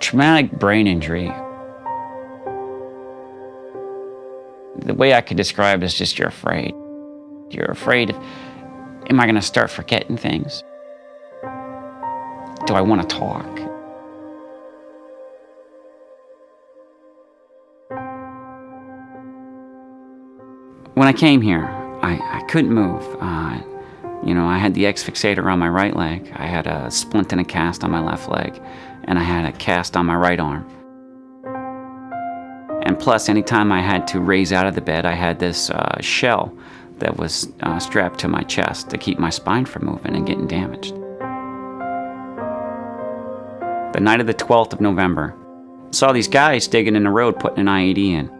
Traumatic brain injury. The way I could describe it is just you're afraid. You're afraid of, am I going to start forgetting things? Do I want to talk? When I came here, I couldn't move. I had the X fixator on my right leg. I had a splint and a cast on my left leg, and I had a cast on my right arm. And plus, anytime I had to raise out of the bed, I had this shell that was strapped to my chest to keep my spine from moving and getting damaged. The night of the 12th of November, I saw these guys digging in the road putting an IED in.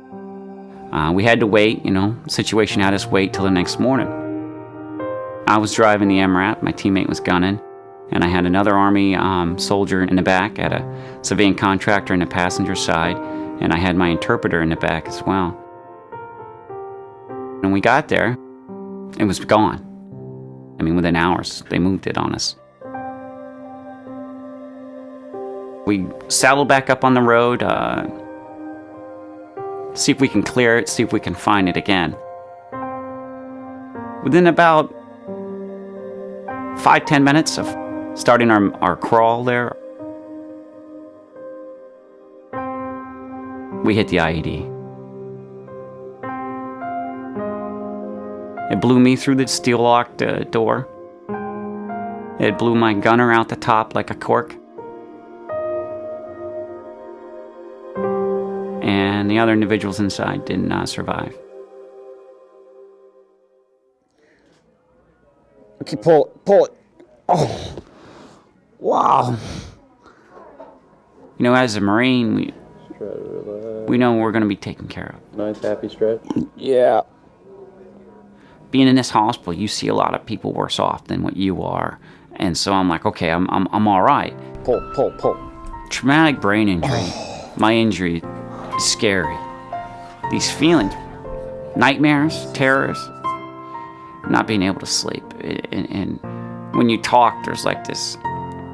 We had to wait, situation had us wait till the next morning. I was driving the MRAP, my teammate was gunning, and I had another Army soldier in the back at a civilian contractor in the passenger side, and I had my interpreter in the back as well. When we got there, it was gone. Within hours, they moved it on us. We saddled back up on the road, see if we can clear it, see if we can find it again. Within about 5-10 minutes of starting our crawl there, we hit the IED. It blew me through the steel-locked door. It blew my gunner out the top like a cork. And the other individuals inside did not survive. Okay, pull it. Oh, wow. As a Marine, we know we're going to be taken care of. Nice happy stretch. Yeah. Being in this hospital, you see a lot of people worse off than what you are, and so I'm like, okay, I'm all right. Pull. Traumatic brain injury. My injury is scary. These feelings, nightmares, terrors, not being able to sleep, and when you talk, there's like this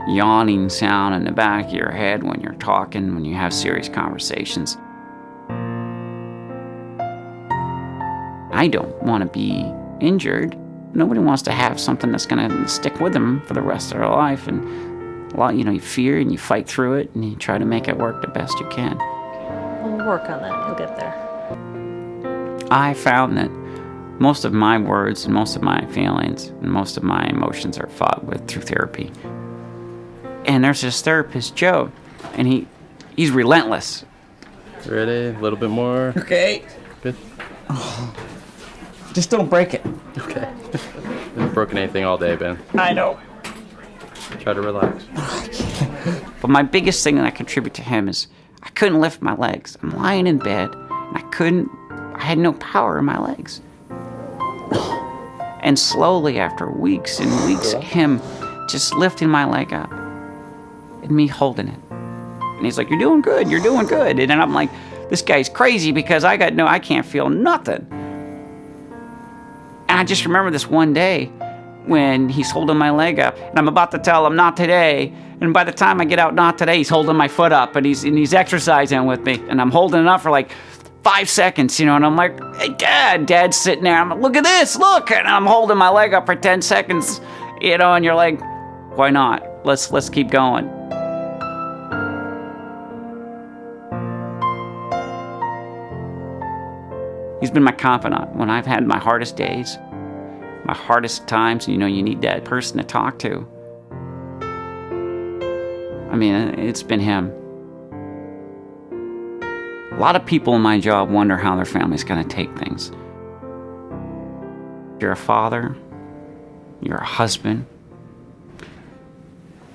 yawning sound in the back of your head when you're talking, when you have serious conversations. I don't want to be injured. Nobody wants to have something that's going to stick with them for the rest of their life. And a lot, you fear and you fight through it and you try to make it work the best you can. We'll work on that. You'll get there. I found that most of my words and most of my feelings and most of my emotions are fought with through therapy. And there's this therapist, Joe, and he's relentless. Ready? A little bit more. Okay. Good. Oh. Just don't break it. Okay. Haven't broken anything all day, Ben. I know. Try to relax. But my biggest thing that I contribute to him is I couldn't lift my legs. I'm lying in bed, and I had no power in my legs. And slowly, after weeks and weeks of him just lifting my leg up, and me holding it. And he's like, you're doing good. And then I'm like, this guy's crazy because I can't feel nothing. And I just remember this one day when he's holding my leg up, and I'm about to tell him, not today. And by the time I get out, not today, he's holding my foot up, and he's exercising with me. And I'm holding it up for like 5 seconds, and I'm like, hey, Dad's sitting there. I'm like, look at this, look. And I'm holding my leg up for 10 seconds, and you're like, why not? Let's keep going. He's been my confidant when I've had my hardest days, my hardest times. You need that person to talk to. It's been him. A lot of people in my job wonder how their family's going to take things. You're a father, you're a husband.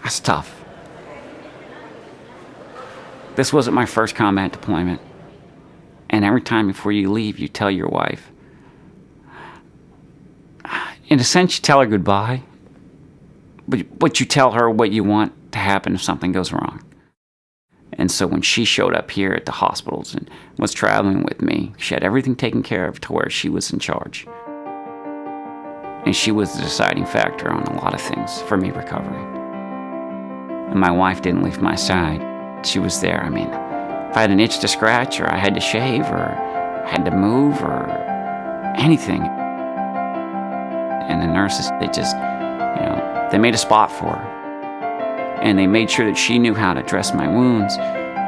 That's tough. This wasn't my first combat deployment. And every time before you leave, you tell your wife. In a sense, you tell her goodbye, but you tell her what you want to happen if something goes wrong. And so when she showed up here at the hospitals and was traveling with me, she had everything taken care of to where she was in charge. And she was the deciding factor on a lot of things for me recovering. And my wife didn't leave my side she was there. I mean, if I had an itch to scratch, or I had to shave, or had to move, or anything. And the nurses, they just, they made a spot for her. And they made sure that she knew how to dress my wounds.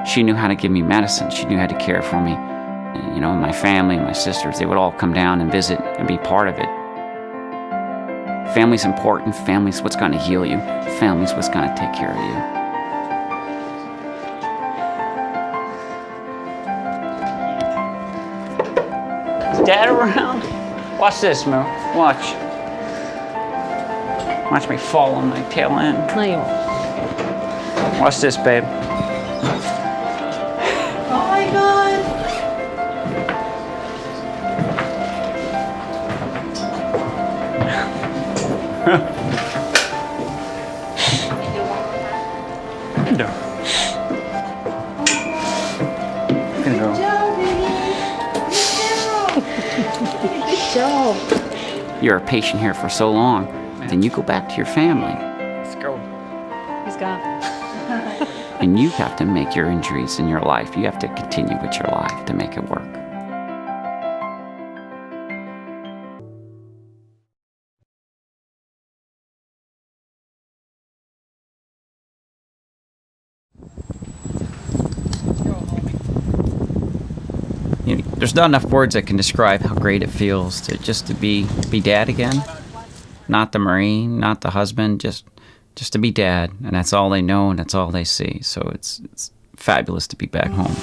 She knew how to give me medicine. She knew how to care for me. And, my family and my sisters, they would all come down and visit and be part of it. Family's important. Family's what's going to heal you. Family's what's going to take care of you. Is Dad around? Watch this, Moo. Watch. Watch me fall on my tail end. No, you won't. Watch this, babe. Oh my God. No. Good girl. Good job. You're a patient here for so long, then you go back to your family. Let's go. He's gone. And you have to make your injuries in your life. You have to continue with your life to make it work. There's not enough words that can describe how great it feels to just to be dad again. Not the Marine, not the husband, just to be dad. And that's all they know and that's all they see. So it's fabulous to be back home.